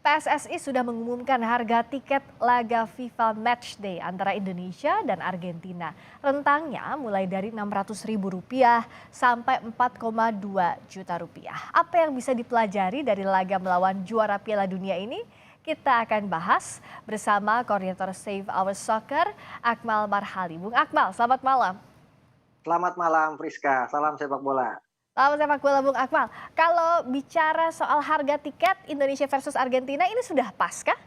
PSSI sudah mengumumkan harga tiket laga FIFA Matchday antara Indonesia dan Argentina. Rentangnya mulai dari Rp600.000 sampai Rp4,2 juta. Apa yang bisa dipelajari dari laga melawan juara Piala Dunia ini? Kita akan bahas bersama koordinator Save Our Soccer, Akmal Marhali. Bung Akmal, selamat malam. Selamat malam Friska, salam sepak bola. Selamat sepak bola Bung Akmal. Kalau bicara soal harga tiket Indonesia versus Argentina ini sudah pas kah?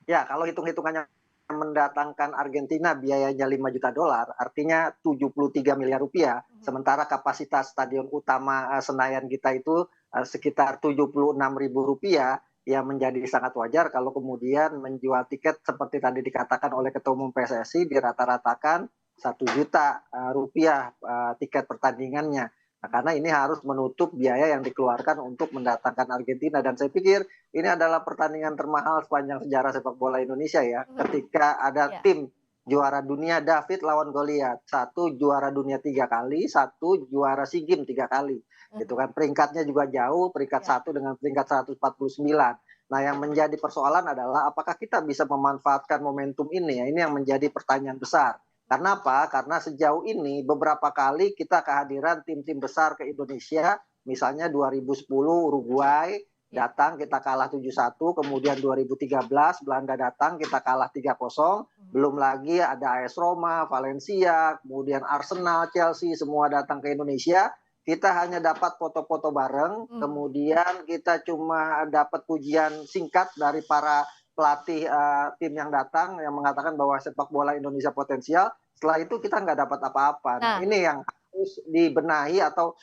Ya, kalau hitung-hitungannya mendatangkan Argentina biayanya 5 juta dolar, artinya 73 miliar rupiah. Sementara kapasitas stadion utama Senayan kita itu sekitar 76 ribu rupiah, ya menjadi sangat wajar kalau kemudian menjual tiket seperti tadi dikatakan oleh Ketua Umum PSSI dirata-ratakan 1 juta rupiah tiket pertandingannya. Nah, karena ini harus menutup biaya yang dikeluarkan untuk mendatangkan Argentina, dan saya pikir ini adalah pertandingan termahal sepanjang sejarah sepak bola Indonesia ya. Ketika ada Ya. tim juara dunia David lawan Goliat, satu juara dunia 3 kali, satu juara SEA Games 3 kali, gitu kan. Peringkatnya juga jauh, peringkat Ya. satu dengan peringkat 149. Nah, yang menjadi persoalan adalah apakah kita bisa memanfaatkan momentum ini ya. Ini yang menjadi pertanyaan besar. Karena apa? Karena sejauh ini beberapa kali kita kehadiran tim-tim besar ke Indonesia, misalnya 2010 Uruguay datang kita kalah 7-1, kemudian 2013 Belanda datang kita kalah 3-0, belum lagi ada AS Roma, Valencia, kemudian Arsenal, Chelsea semua datang ke Indonesia. Kita hanya dapat foto-foto bareng, kemudian kita cuma dapat pujian singkat dari para pelatih tim yang datang yang mengatakan bahwa sepak bola Indonesia potensial. Setelah itu kita nggak dapat apa-apa. Nah, Nah, ini yang harus dibenahi atau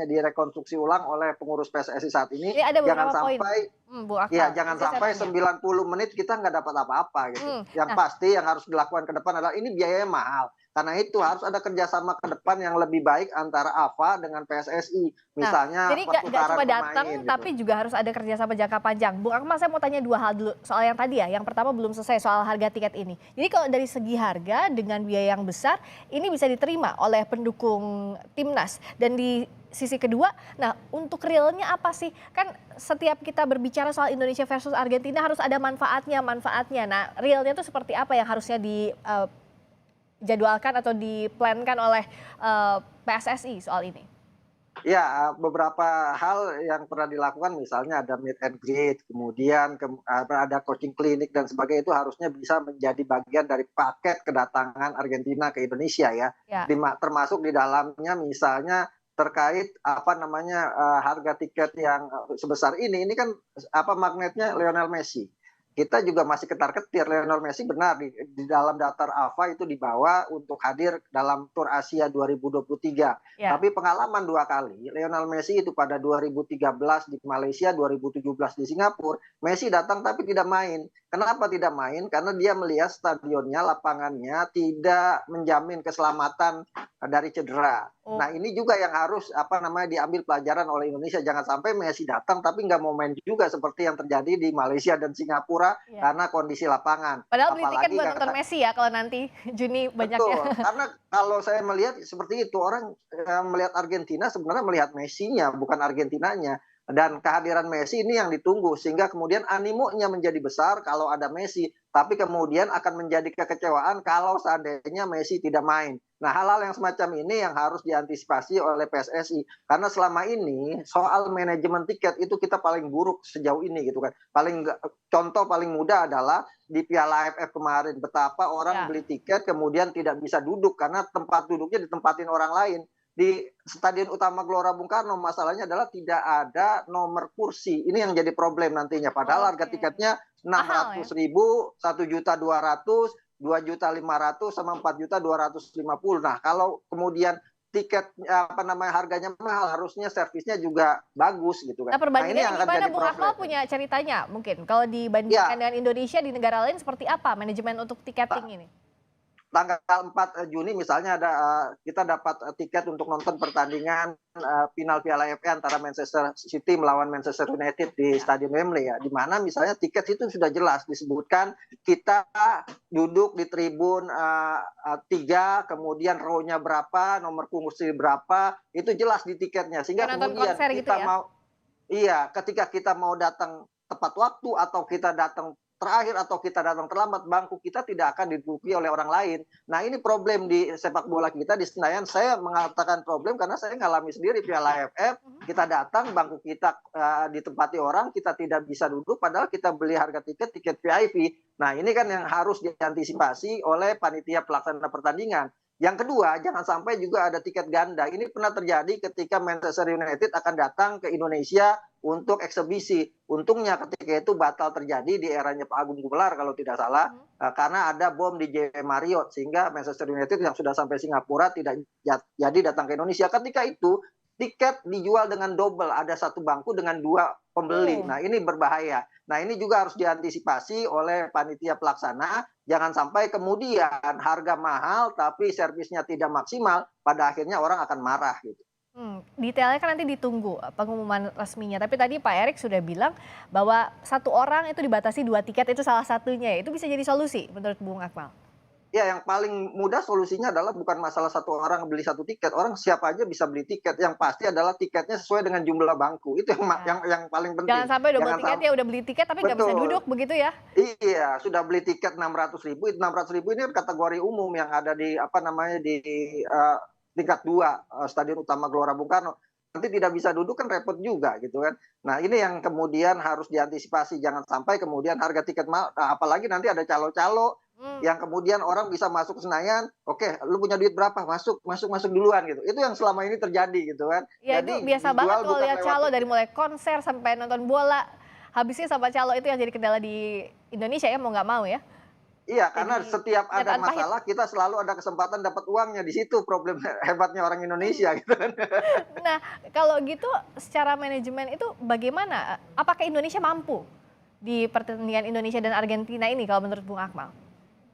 direkonstruksi ulang oleh pengurus PSSI saat ini. ini ada Jangan beberapa poin, sampai Bung ya, Akmal. jangan Bisa saya sampai tanya? 90 menit kita nggak dapat apa-apa gitu. Yang Nah, pasti yang harus dilakukan ke depan adalah ini biayanya mahal. Karena itu harus ada kerjasama ke depan yang lebih baik antara AFA dengan PSSI. Nah, Misalnya jadi nggak pertukaran cuma datang, pemain gitu. tapi juga harus ada kerjasama jangka panjang. Bung Akmal, saya mau tanya dua hal dulu soal yang tadi ya. Yang pertama belum selesai soal harga tiket ini. Jadi kalau dari segi harga dengan biaya yang besar, ini bisa diterima oleh pendukung timnas. Dan di sisi kedua, nah untuk realnya apa sih? Kan setiap kita berbicara soal Indonesia versus Argentina harus ada manfaatnya. Nah, realnya itu seperti apa yang harusnya dijadwalkan atau diplankan oleh PSSI soal ini? Ya, beberapa hal yang pernah dilakukan misalnya ada meet and greet, kemudian ada coaching klinik dan sebagainya, itu harusnya bisa menjadi bagian dari paket kedatangan Argentina ke Indonesia ya. Ya. Termasuk di dalamnya misalnya terkait harga tiket yang sebesar ini kan magnetnya Lionel Messi. Kita juga masih ketar-ketir. Lionel Messi benar di dalam daftar AFA itu dibawa untuk hadir dalam Tour Asia 2023. Ya. Tapi pengalaman 2 kali, Lionel Messi itu pada 2013 di Malaysia, 2017 di Singapura, Messi datang tapi tidak main. Kenapa tidak main? Karena dia melihat stadionnya, lapangannya tidak menjamin keselamatan dari cedera. Oh. Nah, ini juga yang harus diambil pelajaran oleh Indonesia. Jangan sampai Messi datang tapi nggak mau main juga seperti yang terjadi di Malaysia dan Singapura Ya. karena kondisi lapangan. Padahal beli tiket Apalagi buat nonton Messi ya kalau nanti Juni banyaknya. betul, karena kalau saya melihat seperti itu, orang melihat Argentina sebenarnya melihat Messi-nya, bukan Argentinanya. Dan kehadiran Messi ini yang ditunggu, sehingga kemudian animonya menjadi besar kalau ada Messi, tapi kemudian akan menjadi kekecewaan kalau seandainya Messi tidak main. Nah, hal-hal yang semacam ini yang harus diantisipasi oleh PSSI. Karena selama ini soal manajemen tiket itu kita paling buruk sejauh ini gitu kan. Contoh paling mudah adalah di Piala AFF kemarin, betapa orang Ya. beli tiket kemudian tidak bisa duduk karena tempat duduknya ditempatin orang lain. Di Stadion Utama Gelora Bung Karno masalahnya adalah tidak ada nomor kursi. Ini yang jadi problem nantinya. Padahal harga Oke. tiketnya Mahal ya? 600.000, 1.200.000, 2.500.000 sama 4.250.000. Nah, kalau kemudian tiket harganya mahal, harusnya servisnya juga bagus gitu Nah, kan. Nah, ini perbandingannya yang akan gimana jadi Bung Akmal, problem. punya ceritanya mungkin? Kalau dibandingkan Ya, dengan Indonesia di negara lain seperti apa manajemen untuk tiketing ini? tanggal 4 Juni misalnya kita dapat tiket untuk nonton pertandingan final Piala AFF antara Manchester City melawan Manchester United di Ya. Stadion Wembley ya, di mana misalnya tiket itu sudah jelas disebutkan kita duduk di tribun 3, kemudian row-nya berapa, nomor kursi berapa, itu jelas di tiketnya, sehingga Kayak nonton kemudian konser gitu kita ya? mau Iya, ketika kita mau datang tepat waktu atau kita datang terakhir atau kita datang terlambat, bangku kita tidak akan diduduki oleh orang lain. Nah, ini problem di sepak bola kita di Senayan. Saya mengatakan problem karena saya ngalami sendiri Piala AFF, Mhm. kita datang bangku kita ditempati orang, kita tidak bisa duduk padahal kita beli harga tiket, tiket VIP. Nah, ini kan yang harus diantisipasi oleh panitia pelaksana pertandingan. Yang kedua, jangan sampai juga ada tiket ganda. Ini pernah terjadi ketika Manchester United akan datang ke Indonesia untuk eksebisi. Untungnya ketika itu batal terjadi di eranya Pak Agung Gumelar kalau tidak salah, Mhm. karena ada bom di JW Marriott sehingga Manchester United yang sudah sampai Singapura tidak jadi datang ke Indonesia. Ketika itu tiket dijual dengan double, ada satu bangku dengan dua pembeli. Oh. Nah, ini berbahaya. Nah, ini juga harus diantisipasi oleh panitia pelaksana. Jangan sampai kemudian harga mahal tapi servisnya tidak maksimal, pada akhirnya orang akan marah gitu. Detailnya kan nanti ditunggu pengumuman resminya. Tapi tadi Pak Erik sudah bilang bahwa satu orang itu dibatasi 2 tiket itu salah satunya ya. Itu bisa jadi solusi menurut Bung Akmal? Ya, yang paling mudah solusinya adalah bukan masalah satu orang beli satu tiket, orang siapa aja bisa beli tiket, yang pasti adalah tiketnya sesuai dengan jumlah bangku, itu Ya. yang paling Jangan penting. sampai double Jangan tiket ya udah beli tiket tapi nggak bisa betul. duduk begitu ya? Iya, sudah beli tiket 600.000, 600.000 ini kan kategori umum yang ada di apa namanya di tingkat 2 Stadion Utama Gelora Bung Karno. Nanti tidak bisa duduk kan repot juga gitu kan. Nah, ini yang kemudian harus diantisipasi jangan sampai kemudian harga tiket apalagi nanti ada calo-calo Mmm, yang kemudian orang bisa masuk ke Senayan, "Oke, lu punya duit berapa? Masuk masuk masuk duluan," gitu. Itu yang selama ini terjadi gitu kan. ya itu Jadi biasa banget dijual kalau bukan lihat lewat calo dari tiket. mulai konser sampai nonton bola, habisnya sama calo itu yang jadi kendala di Indonesia ya mau nggak mau ya. Iya, karena Jadi setiap ada kenyataan pahit. masalah kita selalu ada kesempatan dapat uangnya, di situ problem hebatnya orang Indonesia gitu kan. Nah, kalau gitu secara manajemen itu bagaimana? Apakah Indonesia mampu di pertandingan Indonesia dan Argentina ini kalau menurut Bung Akmal?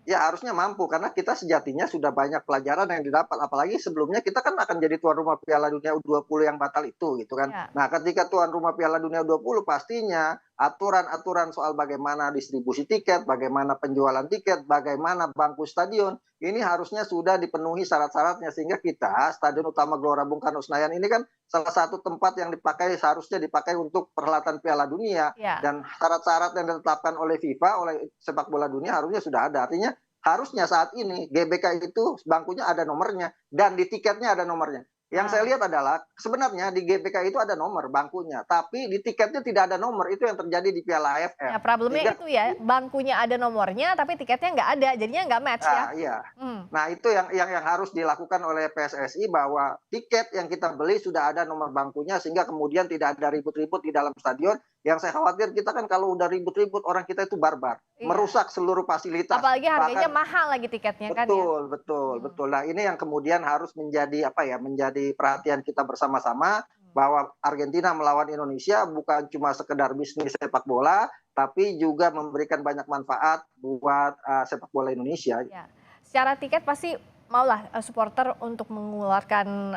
Ya harusnya mampu karena kita sejatinya sudah banyak pelajaran yang didapat, apalagi sebelumnya kita kan akan jadi tuan rumah Piala Dunia U20 yang batal itu gitu kan. Ya, Nah, ketika tuan rumah Piala Dunia U20 pastinya aturan-aturan soal bagaimana distribusi tiket, bagaimana penjualan tiket, bagaimana bangku stadion, ini harusnya sudah dipenuhi syarat-syaratnya sehingga kita Stadion Utama Gelora Bung Karno Senayan ini kan salah satu tempat yang seharusnya dipakai untuk perhelatan Piala Dunia ya. dan syarat-syarat yang ditetapkan oleh FIFA, oleh sepak bola dunia harusnya sudah ada. Artinya harusnya saat ini GBK itu bangkunya ada nomornya dan di tiketnya ada nomornya. Yang saya Ah. lihat adalah sebenarnya di GBK itu ada nomor bangkunya, tapi di tiketnya tidak ada nomor. Itu yang terjadi di Piala AFF. Ya problemnya Sehingga itu ya, bangkunya ada nomornya tapi tiketnya nggak ada, jadinya nggak match ya. iya. Mmm, Nah, itu yang harus dilakukan oleh PSSI bahwa tiket yang kita beli sudah ada nomor bangkunya sehingga kemudian tidak ada ribut-ribut di dalam stadion. Yang saya khawatir kita kan kalau udah ribut-ribut orang kita itu barbar, iya. merusak seluruh fasilitas. Apalagi harganya Bahkan mahal lagi tiketnya kan ya. betul betul Mmm, betul. Nah, ini yang kemudian harus menjadi apa ya, menjadi perhatian kita bersama-sama mmm. bahwa Argentina melawan Indonesia bukan cuma sekedar bisnis sepak bola, tapi juga memberikan banyak manfaat buat sepak bola Indonesia. Ya, secara tiket pasti maulah, supporter untuk mengeluarkan,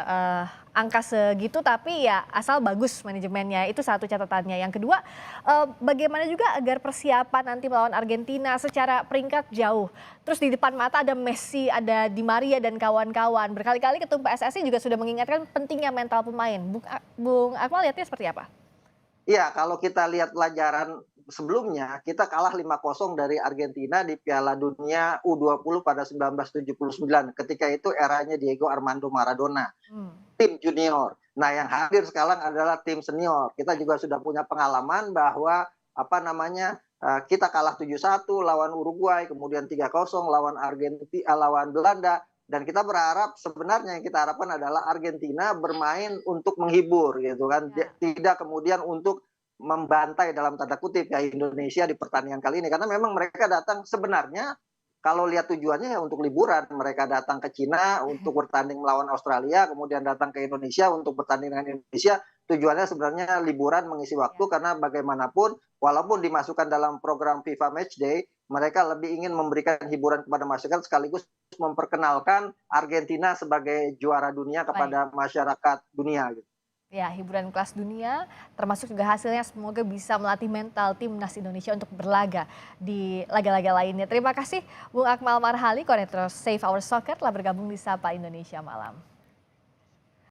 angka segitu tapi ya asal bagus manajemennya, itu satu catatannya. Yang kedua, bagaimana juga agar persiapan nanti melawan Argentina secara peringkat jauh. Terus di depan mata ada Messi, ada Di Maria dan kawan-kawan. Berkali-kali Ketum PSSI juga sudah mengingatkan pentingnya mental pemain. Bung Akmal lihatnya seperti apa? Iya, kalau kita lihat pelajaran sebelumnya, kita kalah 5-0 dari Argentina di Piala Dunia U20 pada 1979. Ketika itu eranya Diego Armando Maradona, Mmm, tim junior. Nah, yang hadir sekarang adalah tim senior. Kita juga sudah punya pengalaman bahwa apa namanya, kita kalah 7-1 lawan Uruguay, kemudian 3-0 lawan lawan Belanda dan kita berharap sebenarnya yang kita harapkan adalah Argentina bermain untuk menghibur gitu kan, ya. tidak kemudian untuk membantai dalam tanda kutip ya Indonesia di pertandingan kali ini karena memang mereka datang sebenarnya kalau lihat tujuannya ya untuk liburan. Mereka datang ke Cina untuk bertanding melawan Australia, kemudian datang ke Indonesia untuk bertanding dengan Indonesia. Tujuannya sebenarnya liburan, mengisi waktu, Ya. karena bagaimanapun, walaupun dimasukkan dalam program FIFA Matchday, mereka lebih ingin memberikan hiburan kepada masyarakat sekaligus memperkenalkan Argentina sebagai juara dunia Baik. kepada masyarakat dunia. Gitu. Ya, hiburan kelas dunia, termasuk juga hasilnya semoga bisa melatih mental timnas Indonesia untuk berlaga di laga-laga lainnya. Terima kasih Bung Akmal Marhali, koordinator Save Our Soccer telah bergabung di Sapa Indonesia Malam.